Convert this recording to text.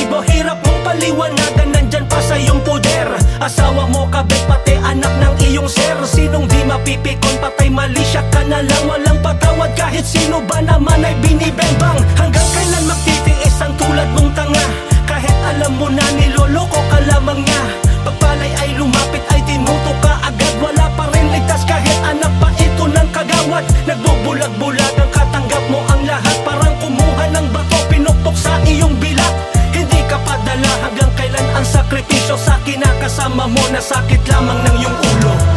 motibo. Hirap mong paliwanagan, nandyan pa sa iyong poder. Asawa mo, kabit, pati anak ng iyong sir. Sinong di mapipikon, patay mali siya ka na lang. Walang patawad kahit sino ba naman ay binibembang. Hanggang kailan magtitiis ang tulad mong tanga? Kahit alam mo na niloloko ka lamang niya. Pagpalay ay lumapit ay tinuto ka agad. Wala pa rin ligtas kahit anak pa ito ng kagawad. Nagbubulag-bulag ang katanggap mo ang lahat. Parang kumuha ng bato, pinukpok sa iyong bilat. Hindi ka padala, hanggang kailan ang sakripisyo sa kinakasama mo na sakit lamang ng iyong ulo.